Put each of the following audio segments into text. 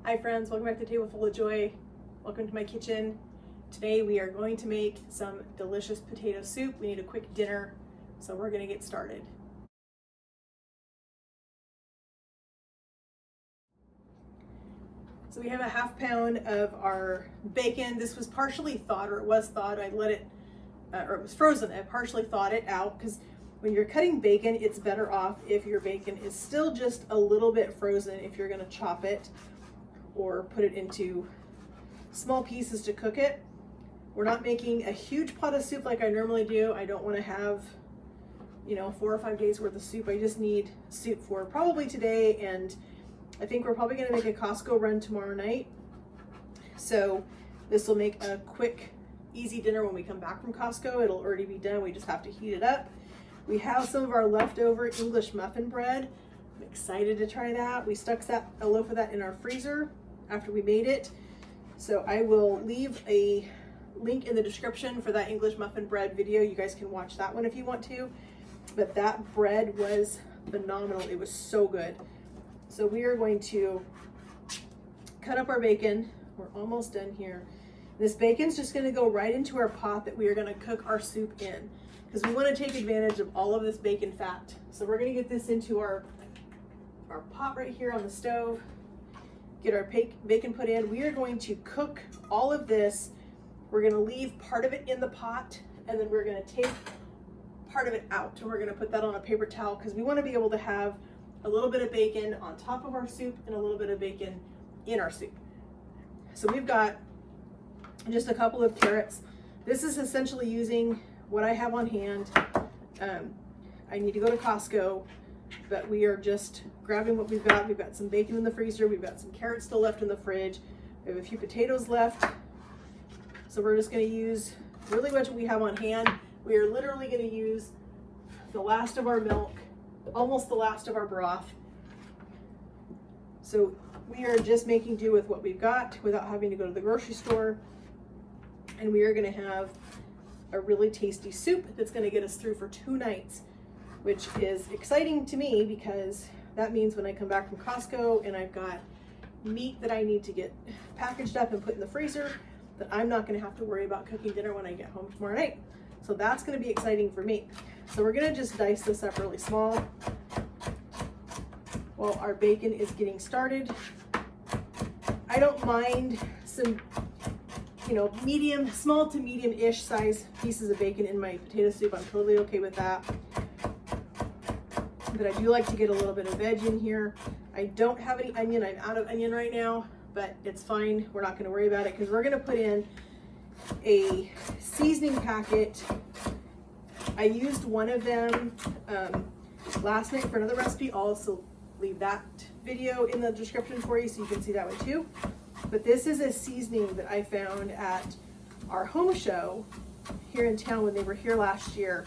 Hi friends, welcome back to Table Full of Joy. Welcome to my kitchen. Today we are going to make some delicious potato soup. We need a quick dinner, so we're gonna get started. So we have a half pound of our bacon. This was partially thawed, or it was thawed. I let it, or it was frozen. I partially thawed it out because when you're cutting bacon, it's better off if your bacon is still just a little bit frozen if you're gonna chop it or put it into small pieces to cook it. We're not making a huge pot of soup like I normally do. I don't want to have, 4 or 5 days worth of soup. I just need soup for probably today, and I think we're probably going to make a Costco run tomorrow night. So this will make a quick, easy dinner when we come back from Costco. It'll already be done. We just have to heat it up. We have some of our leftover English muffin bread. I'm excited to try that. We stuck a loaf of that in our freezer after we made it. So I will leave a link in the description for that English muffin bread video. You guys can watch that one if you want to. But that bread was phenomenal. It was so good. So we are going to cut up our bacon. We're almost done here. This bacon's just going to go right into our pot that we are going to cook our soup in, because we want to take advantage of all of this bacon fat. So we're going to get this into our pot right here on the stove. Get our bacon put in. We are going to cook all of this. We're going to leave part of it in the pot, and then we're going to take part of it out, and we're going to put that on a paper towel because we want to be able to have a little bit of bacon on top of our soup and a little bit of bacon in our soup. So we've got just a couple of carrots. This is essentially using what I have on hand. I need to go to Costco, but we are just grabbing what we've got. We've got some bacon in the freezer. We've got some carrots still left in the fridge. We have a few potatoes left. So we're just going to use really much what we have on hand. We are literally going to use the last of our milk, almost the last of our broth. So we are just making do with what we've got without having to go to the grocery store. And we are going to have a really tasty soup that's going to get us through for 2 nights, which is exciting to me because that means when I come back from Costco and I've got meat that I need to get packaged up and put in the freezer, that I'm not going to have to worry about cooking dinner when I get home tomorrow night. So that's going to be exciting for me. So we're going to just dice this up really small while our bacon is getting started. I don't mind some, small to medium-ish size pieces of bacon in my potato soup. I'm totally okay with that. But I do like to get a little bit of veg in here. I don't have any onion. I'm out of onion right now, but it's fine. We're not going to worry about it because we're going to put in a seasoning packet. I used one of them last night for another recipe. I'll also leave that video in the description for you so you can see that one too. But this is a seasoning that I found at our home show here in town when they were here last year.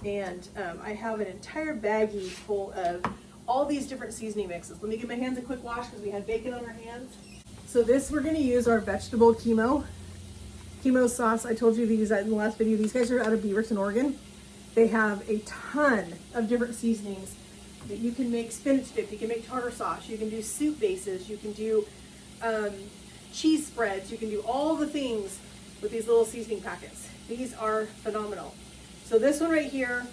And I have an entire baggie full of all these different seasoning mixes. Let me give my hands a quick wash because we had bacon on our hands. So this, we're going to use our vegetable Kimo sauce. I told you to use that in the last video. These guys are out of Beaverton, Oregon. They have a ton of different seasonings that you can make spinach dip, you can make tartar sauce, you can do soup bases, you can do cheese spreads, you can do all the things with these little seasoning packets. These are phenomenal. So this one right here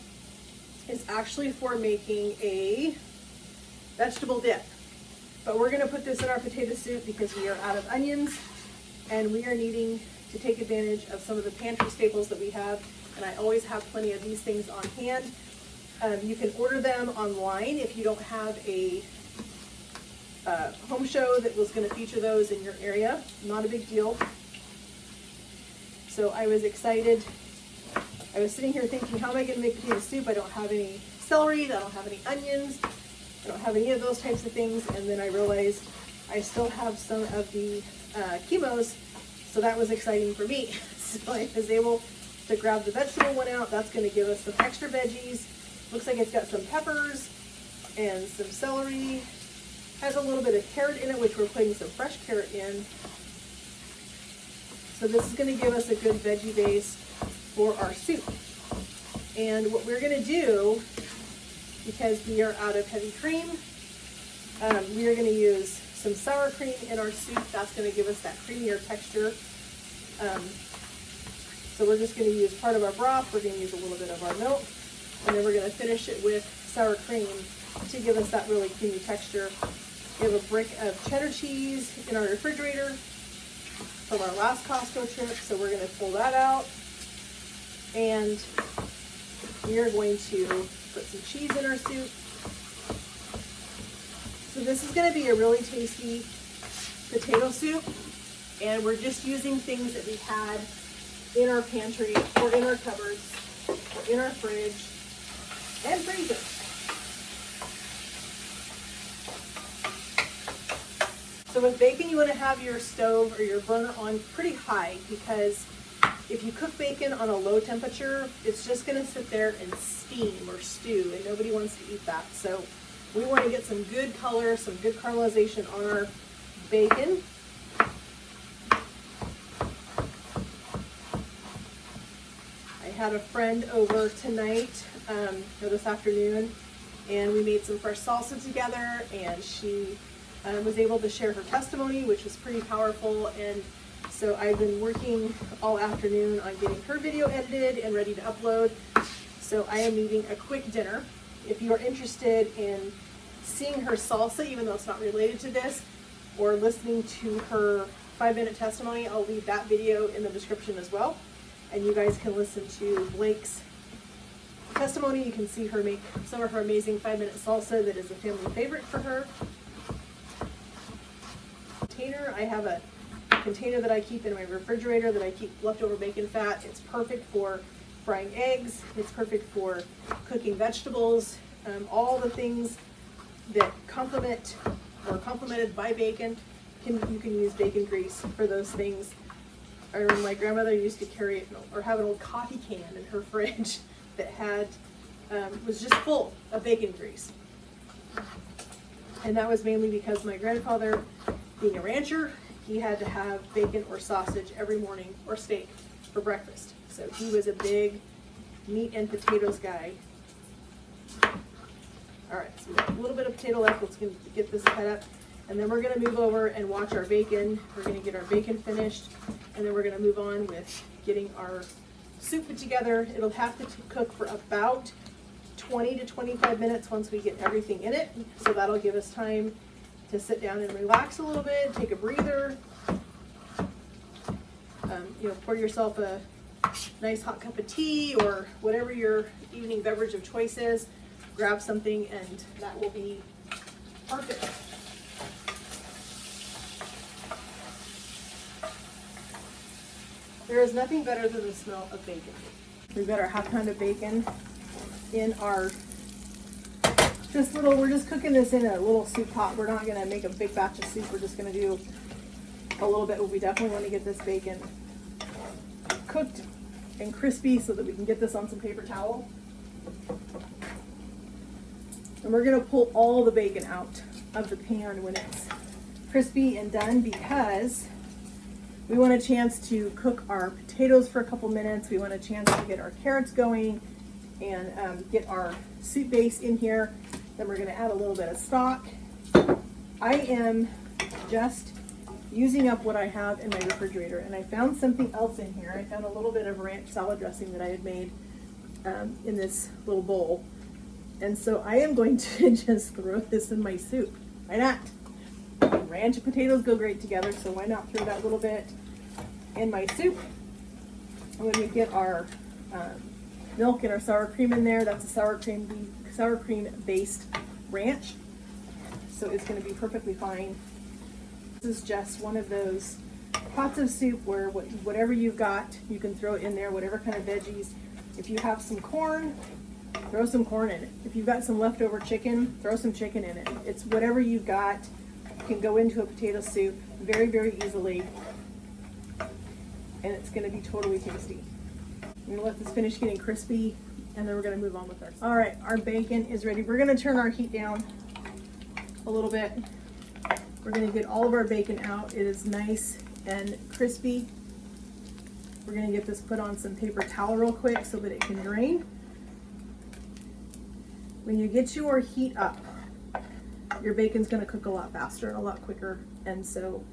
is actually for making a vegetable dip. But we're going to put this in our potato soup because we are out of onions and we are needing to take advantage of some of the pantry staples that we have. And I always have plenty of these things on hand. You can order them online if you don't have a home show that was going to feature those in your area. Not a big deal. So I was excited. I was sitting here thinking, how am I going to make potato soup? I don't have any celery, I don't have any onions, I don't have any of those types of things. And then I realized I still have some of the Kimos, so that was exciting for me. So I was able to grab the vegetable one out. That's going to give us some extra veggies. Looks like it's got some peppers and some celery. Has a little bit of carrot in it, which we're putting some fresh carrot in. So this is going to give us a good veggie base for our soup. And what we're going to do, because we are out of heavy cream, we are going to use some sour cream in our soup. That's going to give us that creamier texture. So we're just going to use part of our broth. We're going to use a little bit of our milk, and then we're going to finish it with sour cream to give us that really creamy texture. We have a brick of cheddar cheese in our refrigerator from our last Costco trip, so we're going to pull that out, and we are going to put some cheese in our soup. So this is going to be a really tasty potato soup, and we're just using things that we had in our pantry or in our cupboards or in our fridge and freezer. So with bacon, you want to have your stove or your burner on pretty high, because if you cook bacon on a low temperature, it's just going to sit there and steam or stew, and nobody wants to eat that. So we want to get some good color, some good caramelization on our bacon. I had a friend over tonight, or this afternoon, and we made some fresh salsa together, and she was able to share her testimony, which was pretty powerful. And so I've been working all afternoon on getting her video edited and ready to upload. So I am eating a quick dinner. If you are interested in seeing her salsa, even though it's not related to this, or listening to her 5-minute testimony, I'll leave that video in the description as well. And you guys can listen to Blake's testimony. You can see her make some of her amazing 5-minute salsa that is a family favorite for her. Container, I have a container that I keep in my refrigerator that I keep leftover bacon fat. It's perfect for frying eggs. It's perfect for cooking vegetables. All the things that complement or complemented by bacon, you can use bacon grease for those things. I remember my grandmother used to carry or have an old coffee can in her fridge that had was just full of bacon grease, and that was mainly because my grandfather, being a rancher, he had to have bacon or sausage every morning, or steak for breakfast. So he was a big meat and potatoes guy. All right, so we got a little bit of potato left. Let's get this cut up, and then we're going to move over and watch our bacon. We're going to get our bacon finished, and then we're going to move on with getting our soup put together. It'll have to cook for about 20 to 25 minutes once we get everything in it. So that'll give us time to sit down and relax a little bit, take a breather, pour yourself a nice hot cup of tea or whatever your evening beverage of choice is. Grab something, and that will be perfect. There is nothing better than the smell of bacon. We've got our half pound of bacon in our we're just cooking this in a little soup pot. We're not gonna make a big batch of soup. We're just gonna do a little bit. We definitely want to get this bacon cooked and crispy so that we can get this on some paper towel. And we're gonna pull all the bacon out of the pan when it's crispy and done, because we want a chance to cook our potatoes for a couple minutes. We want a chance to get our carrots going and get our soup base in here. Then we're going to add a little bit of stock. I am just using up what I have in my refrigerator, and I found something else in here. I found a little bit of ranch salad dressing that I had made in this little bowl. And so I am going to just throw this in my soup. Why not? Ranch and potatoes go great together, so why not throw that little bit in my soup? And when we get our milk and our sour cream in there, that's a sour cream based ranch, so it's going to be perfectly fine. This is just one of those pots of soup where whatever you've got, you can throw it in there, whatever kind of veggies. If you have some corn, throw some corn in it. If you've got some leftover chicken, throw some chicken in it. It's whatever you've got can go into a potato soup very, very easily, and it's going to be totally tasty. I'm going to let this finish getting crispy, and then we're going to move on with ours. All right, our bacon is ready. We're going to turn our heat down a little bit. We're going to get all of our bacon out. It is nice and crispy. We're going to get this put on some paper towel real quick so that it can drain. When you get your heat up, your bacon's gonna cook a lot faster and a lot quicker. And so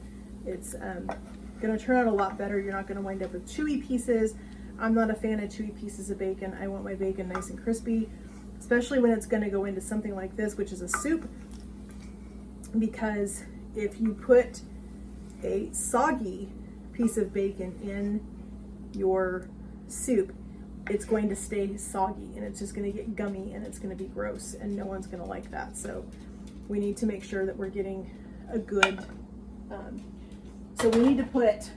it's gonna turn out a lot better. You're not gonna wind up with chewy pieces. I'm not a fan of chewy pieces of bacon. I want my bacon nice and crispy, especially when it's gonna go into something like this, which is a soup, because if you put a soggy piece of bacon in your soup, it's going to stay soggy and it's just going to get gummy and it's going to be gross and no one's going to like that. So we need to make sure that we're getting a good, so we need to put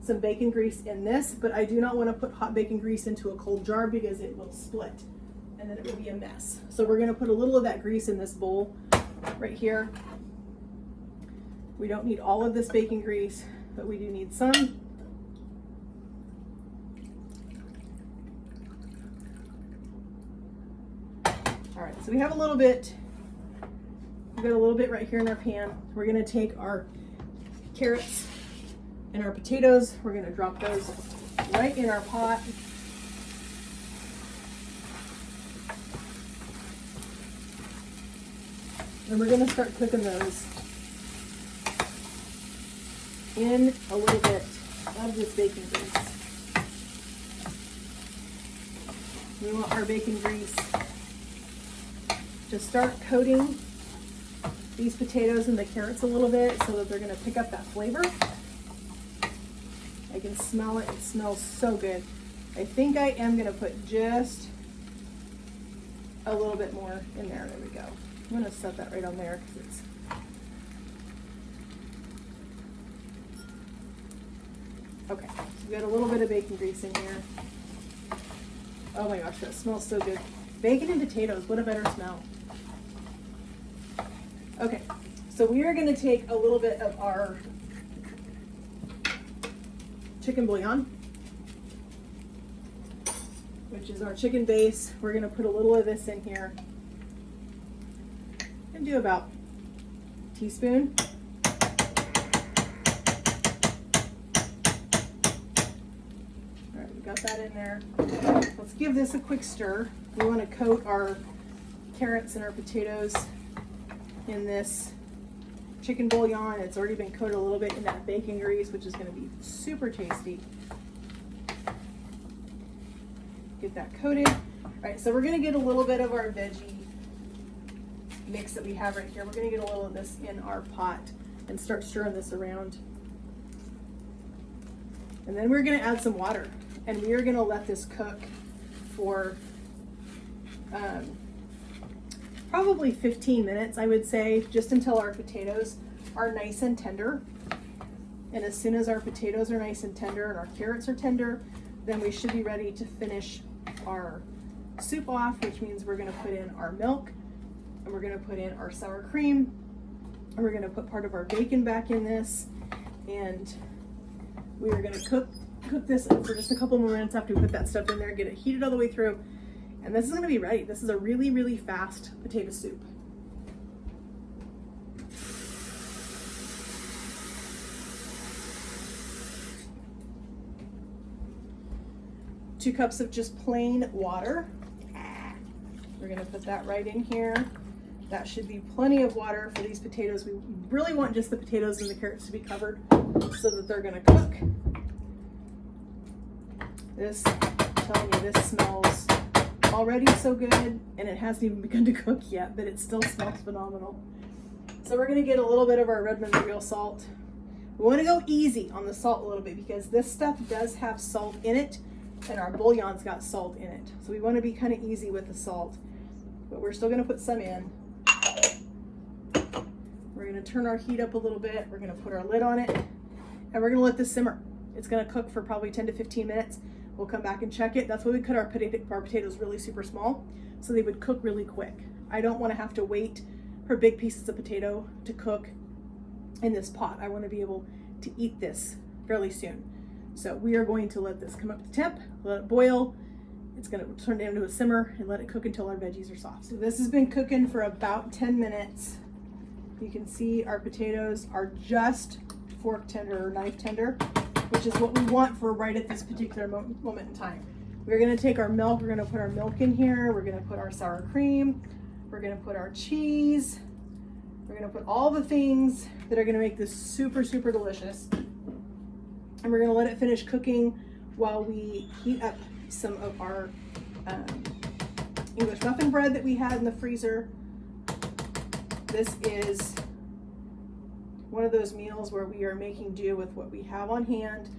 some bacon grease in this, but I do not want to put hot bacon grease into a cold jar because it will split and then it will be a mess. So we're going to put a little of that grease in this bowl right here. We don't need all of this bacon grease, but we do need some. All right, so we have a little bit, we've got a little bit right here in our pan. We're gonna take our carrots and our potatoes, we're gonna drop those right in our pot. And we're gonna start cooking those in a little bit of this bacon grease. We want our bacon grease to start coating these potatoes and the carrots a little bit so that they're going to pick up that flavor. I can smell it. It smells so good. I think I am going to put just a little bit more in there. There we go. I'm going to set that right on there because it's okay. So we got a little bit of bacon grease in here. Oh my gosh, that smells so good. Bacon and potatoes, what a better smell. Okay, so we are going to take a little bit of our chicken bouillon, which is our chicken base. We're going to put a little of this in here and do about a teaspoon. Got that in there. Let's give this a quick stir. We want to coat our carrots and our potatoes in this chicken bouillon. It's already been coated a little bit in that bacon grease, which is going to be super tasty. Get that coated. All right, so we're going to get a little bit of our veggie mix that we have right here. We're going to get a little of this in our pot and start stirring this around. And then we're going to add some water. And we are going to let this cook for probably 15 minutes, I would say, just until our potatoes are nice and tender. And as soon as our potatoes are nice and tender and our carrots are tender, then we should be ready to finish our soup off, which means we're going to put in our milk and we're going to put in our sour cream and we're going to put part of our bacon back in this, and we are going to cook this for just a couple more minutes after we put that stuff in there, get it heated all the way through, and this is going to be ready. This is a really, really fast potato soup. Two cups of just plain water. We're going to put that right in here. That should be plenty of water for these potatoes. We really want just the potatoes and the carrots to be covered so that they're going to cook. This, I'm telling you, this smells already so good, and it hasn't even begun to cook yet, but it still smells phenomenal. So we're gonna get a little bit of our Redmond real salt. We wanna go easy on the salt a little bit because this stuff does have salt in it, and our bouillon's got salt in it. So we wanna be kind of easy with the salt, but we're still gonna put some in. We're gonna turn our heat up a little bit. We're gonna put our lid on it, and we're gonna let this simmer. It's gonna cook for probably 10 to 15 minutes. We'll come back and check it. That's why we cut our potatoes really super small, so they would cook really quick. I don't want to have to wait for big pieces of potato to cook in this pot. I want to be able to eat this fairly soon. So we are going to let this come up to temp, let it boil. It's going to turn it into a simmer and let it cook until our veggies are soft. So this has been cooking for about 10 minutes. You can see our potatoes are just fork tender or knife tender, which is what we want for right at this particular moment in time. We're gonna take our milk, we're gonna put our milk in here, we're gonna put our sour cream, we're gonna put our cheese, We're gonna put all the things that are gonna make this super, super delicious. And we're gonna let it finish cooking while we heat up some of our English muffin bread that we had in the freezer. This is one of those meals where we are making do with what we have on hand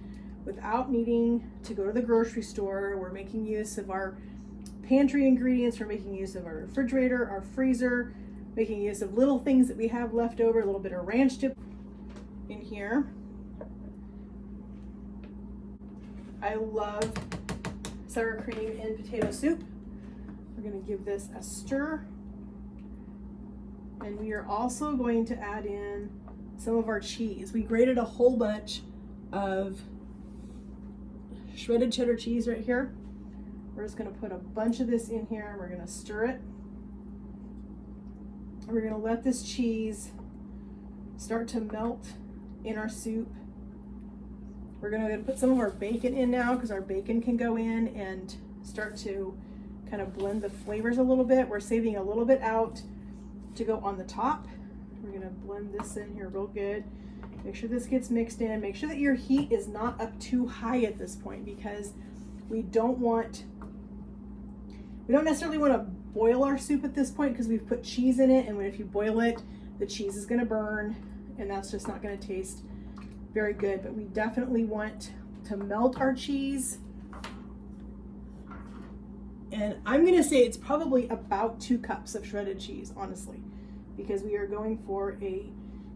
without needing to go to the grocery store. We're making use of our pantry ingredients. We're making use of our refrigerator, our freezer, making use of little things that we have left over, a little bit of ranch dip in here. I love sour cream and potato soup. We're going to give this a stir. And we are also going to add in some of our cheese. We grated a whole bunch of shredded cheddar cheese right here. We're just going to put a bunch of this in here and we're going to stir it. And we're going to let this cheese start to melt in our soup. We're going to put some of our bacon in now because our bacon can go in and start to kind of blend the flavors a little bit. We're saving a little bit out to go on the top. We're going to blend this in here real good. Make sure this gets mixed in. Make sure that your heat is not up too high at this point because we don't necessarily want to boil our soup at this point because we've put cheese in it, and if you boil it, the cheese is going to burn and that's just not going to taste very good. But we definitely want to melt our cheese. And I'm going to say it's probably about 2 cups of shredded cheese, honestly, because we are going for a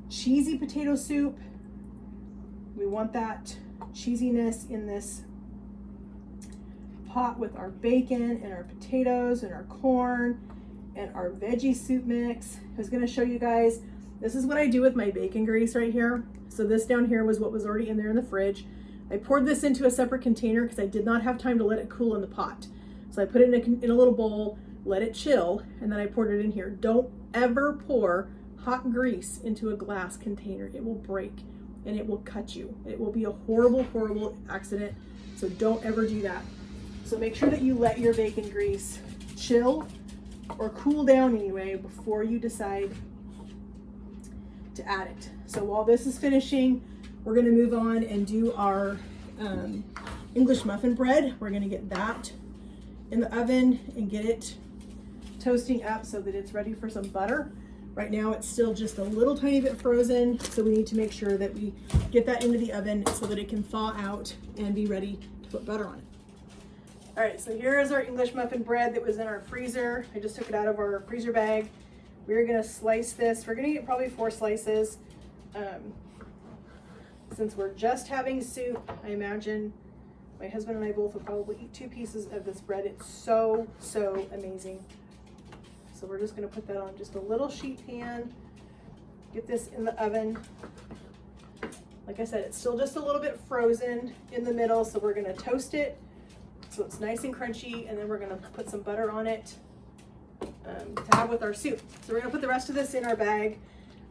cheesy potato soup. We want that cheesiness in this pot with our bacon and our potatoes and our corn and our veggie soup mix. I was going to show you guys, this is what I do with my bacon grease right here. So this down here was what was already in there in the fridge. I poured this into a separate container because I did not have time to let it cool in the pot. So I put it in a little bowl, let it chill, and then I poured it in here. Don't ever pour hot grease into a glass container. It will break and it will cut you. It will be a horrible, horrible accident. So don't ever do that. So make sure that you let your bacon grease chill or cool down anyway before you decide to add it. So while this is finishing, we're gonna move on and do our English muffin bread. We're gonna get that in the oven and get it toasting up so that it's ready for some butter. Right now it's still just a little tiny bit frozen, so we need to make sure that we get that into the oven so that it can thaw out and be ready to put butter on it. All right, so here is our English muffin bread that was in our freezer. I just took it out of our freezer bag. We're gonna slice this. We're gonna get probably 4 slices. Since we're just having soup, I imagine my husband and I both will probably eat 2 pieces of this bread. It's so, so amazing. So we're just gonna put that on just a little sheet pan, get this in the oven. Like I said, it's still just a little bit frozen in the middle, so we're gonna toast it so it's nice and crunchy, and then we're gonna put some butter on it to have with our soup. So we're gonna put the rest of this in our bag.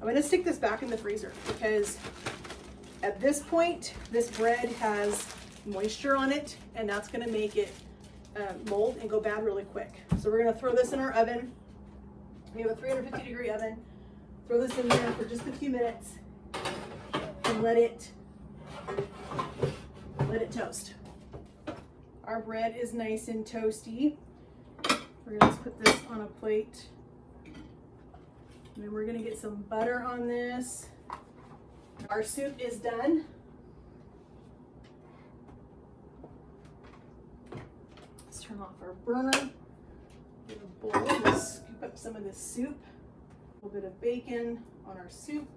I'm gonna stick this back in the freezer because at this point, this bread has moisture on it, and that's gonna make it mold and go bad really quick. So we're gonna throw this in our oven. We have a 350-degree oven. Throw this in there for just a few minutes and let it toast. Our bread is nice and toasty. We're gonna just put this on a plate. And then we're gonna get some butter on this. Our soup is done. Let's turn off our burner. Get a bowl, just scoop up some of this soup. A little bit of bacon on our soup.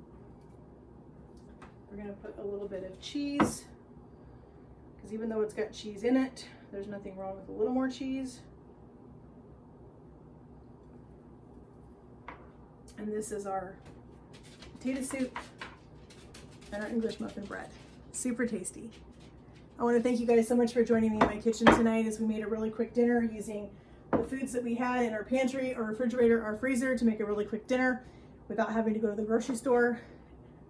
We're gonna put a little bit of cheese, because even though it's got cheese in it, there's nothing wrong with a little more cheese. And this is our potato soup and our English muffin bread. Super tasty. I want to thank you guys so much for joining me in my kitchen tonight as we made a really quick dinner using the foods that we had in our pantry, our refrigerator, our freezer to make a really quick dinner without having to go to the grocery store.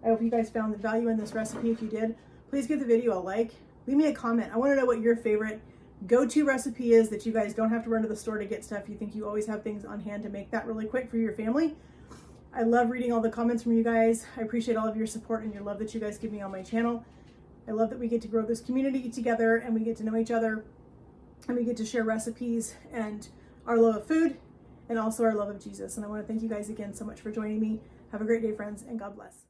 I hope you guys found the value in this recipe. If you did, please give the video a like. Leave me a comment. I want to know what your favorite go-to recipe is that you guys don't have to run to the store to get stuff. You think you always have things on hand to make that really quick for your family. I love reading all the comments from you guys. I appreciate all of your support and your love that you guys give me on my channel. I love that we get to grow this community together and we get to know each other and we get to share recipes and our love of food and also our love of Jesus. And I want to thank you guys again so much for joining me. Have a great day, friends, and God bless.